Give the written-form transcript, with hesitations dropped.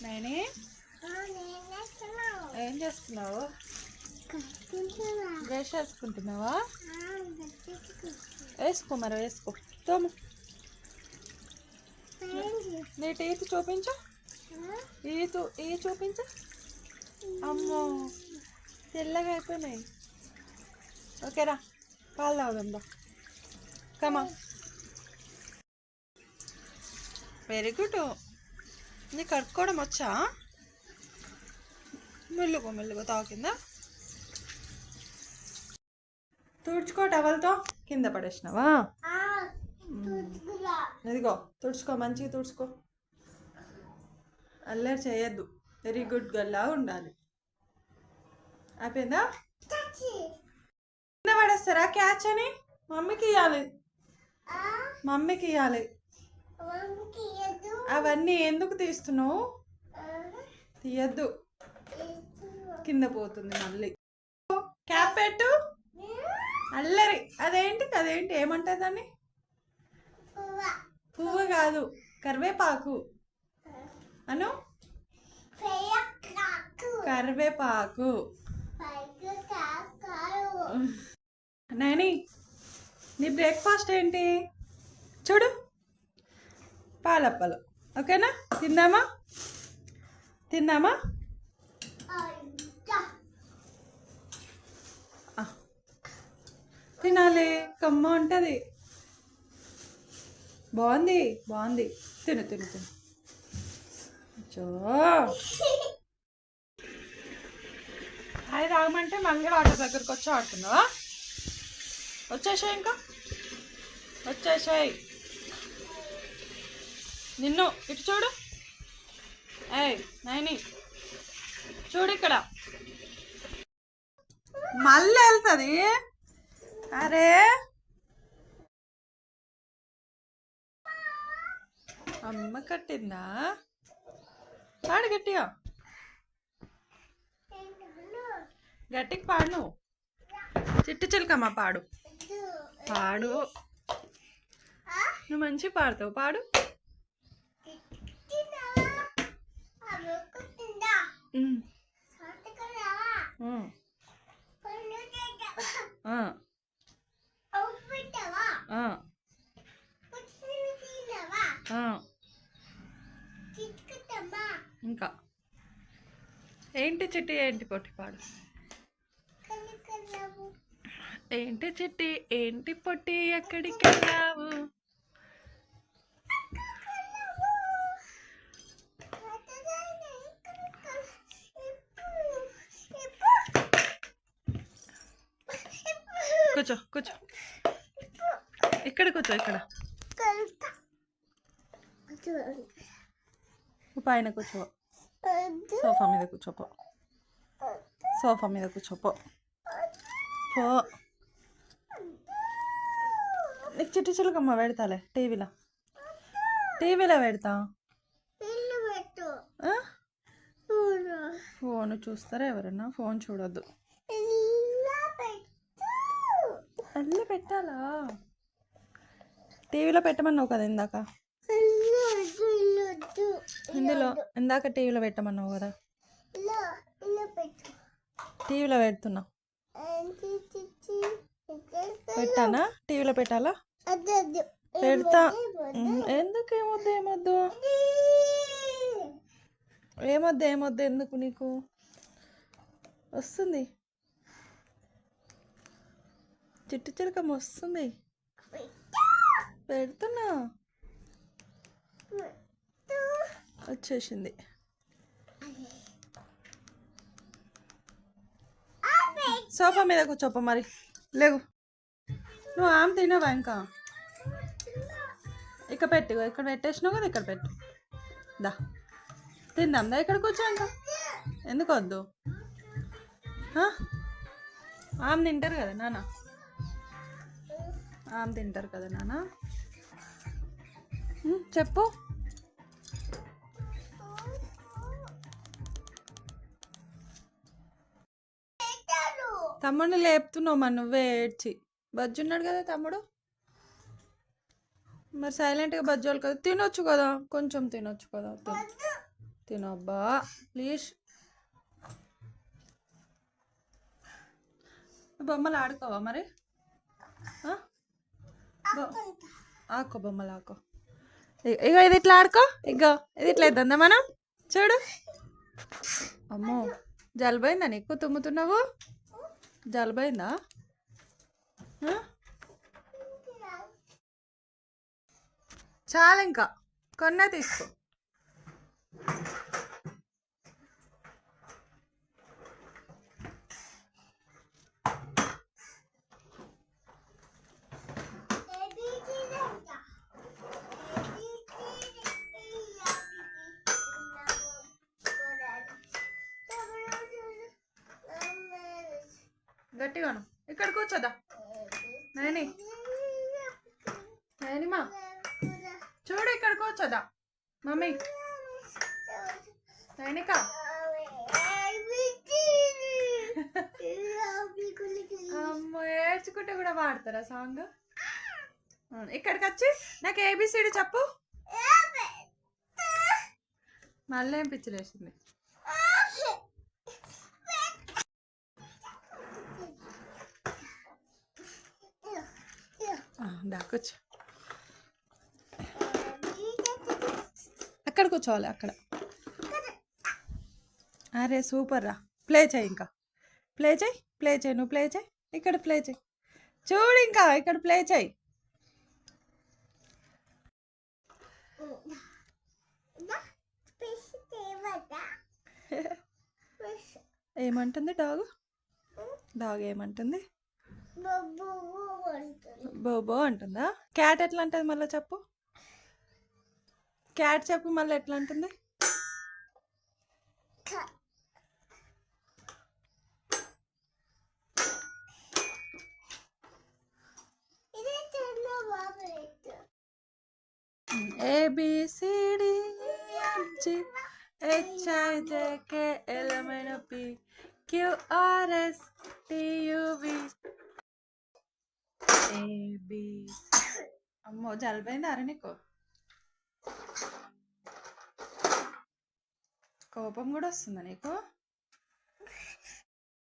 నేనే ఏం చేస్తున్నావు? బ్రష్ వేసుకుంటున్నావా? వేసుకో మరి వేసుకో. తోము. నీ టీత్ చూపించు. ఈ చూపించు. అమ్మో తెల్లగా అయిపోయినాయి. ఓకేరా, పాలు తాగుదాం. కమా. Very good. నీకు కడుక్కోవడం వచ్చా? మెల్లుగా తాకిందా? తుడుచుకో టవల్తో. కింద పడేసినావా? ఇదిగో తుడుచుకో, మంచిగా తుడుచుకో. అల్లరి చేయొద్దు. వెరీ గుడ్ గల్లా ఉండాలి. అయిపోయిందా? కింద పడేస్తారా క్యాచ్ అని? మమ్మీకి ఇవ్వాలి. అవన్నీ ఎందుకు తీస్తున్నావు? తీయద్దు, కింద పోతుంది మళ్ళీ. క్యాప్ పెట్టు. అల్లరి. అదేంటి ఏమంటారు దాన్ని? పువ్వు కాదు, కరివేపాకు అను. కరివేపాకు. నాని, నీ బ్రేక్ఫాస్ట్ ఏంటి చూడు. పాలప్పలు. ఓకేనా? తిందామా? తినాలి, కమ్మ ఉంటుంది. బాగుంది. తిను. అది తాగమంటే మళ్ళీ వాటర్ దగ్గరకు వచ్చి ఆడుతున్నావా? వచ్చేసాయి, ఇంకా వచ్చేసాయి. నిన్ను ఇటు చూడు. నైని చూడు, ఇక్కడ మళ్ళీ వెళ్తుంది. అరే అమ్మ కట్టిందా? పాడు గట్టిగా. గట్టికి పాడు. నువ్వు చిట్టు చిలకమ్మ పాడు. నువ్వు మంచి పాడుతావు. పాడు. ఇంకా ఏంటి చిట్టి? ఏంటి పొట్టి? పాడు. ఏంటి చిట్టి? ఏంటి పొట్టి? ఎక్కడికి వెళ్ళావు? కూర్చో. ఇక్కడ కూర్చో. ఇక్కడ పైన కూర్చో. సోఫా మీద కూర్చోపో. నీకు చిట్టి చిలకమ్మ పెడతాలే. టీవీలో పెడతా. ఫోన్ చూస్తారా ఎవరన్నా? ఫోన్ చూడొద్దు. అల్లు పెట్టాలా? టీవీలో పెట్టమన్నావు కదా ఇందాక. ఇందాక టీవీలో పెట్టమన్నావు కదా. టీవీలో పెడుతున్నా. పెట్టానా? టీవీలో పెట్టాలా? పెడతా. ఎందుకు? ఏమొద్దు ఎందుకు నీకు? వస్తుంది చిట్టు చిలకమ్మ, వస్తుంది. పెడుతున్నా. వచ్చేసింది. సోఫా మీద కూర్చోప మరి. లేవు. నువ్వు ఆమె తినవా? ఇంకా ఇక్కడ పెట్టు. ఇక్కడ పెట్టేసినావు కదా, ఇక్కడ పెట్టు. దా తిందాం. దా ఇక్కడ కూర్చో. ఇంకా ఎందుకు వద్దు? ఆమె తింటారు కదా నాన్న. చెప్పు. తమ్ముడిని లేపుతున్నావు మరి నువ్వే ఏడ్చి. బజ్జున్నాడు కదా తమ్ముడు. మరి సైలెంట్గా బజ్జోలు కదా. తినొచ్చు కదా, కొంచెం తినొచ్చు కదా. తినబ్బా ప్లీజ్. బొమ్మలు ఆడుకోవా మరి? ఆకో బొమ్మలు ఆకో. ఇగో ఇది ఇట్లా ఆడుకో. ఇగో ఇది ఇట్లా ఇద్దా మనం. చూడు. అమ్మో జలుబైందా నీకు? తుమ్ముతున్నావు? జలుబైందా? చాలా ఇంకా కొన్నా తీసుకో. గట్టిగాను. ఇక్కడ కూర్చోదా నైని. నైనిమా చూడు ఇక్కడ కూర్చోదా మమ్మీ. నైనిక అమ్మో ఏడ్చుకుంటే కూడా పాడతారా సాంగ్? ఇక్కడికి వచ్చి నాకు ఏబిసిడి చెప్పు. మళ్ళీ ఏం పిచ్చిలేసింది? కూర్చో. అక్కడ కూర్చోవాలి అక్కడ. అరే సూపర్ రా. ప్లే చేయి ఇంకా. ప్లే చేయి నువ్వు ప్లే చేయి. ఇక్కడ ప్లే చేయి. చూడు ఇంకా ఇక్కడ ప్లే చేయి. ఏమంటుంది డాగ్? డాగ్ ఏమంటుంది? బోబో అంటుందా? క్యాట్ ఎట్లా అంటుంది మళ్ళీ చెప్పు. క్యాట్ చెప్పు మళ్ళీ ఎట్లా అంటుంది? ABCDEFGHIJKLMNOP QRSTUV. అమ్మో జలుబైందా అరే నీకు? కోపం కూడా వస్తుందా నీకు?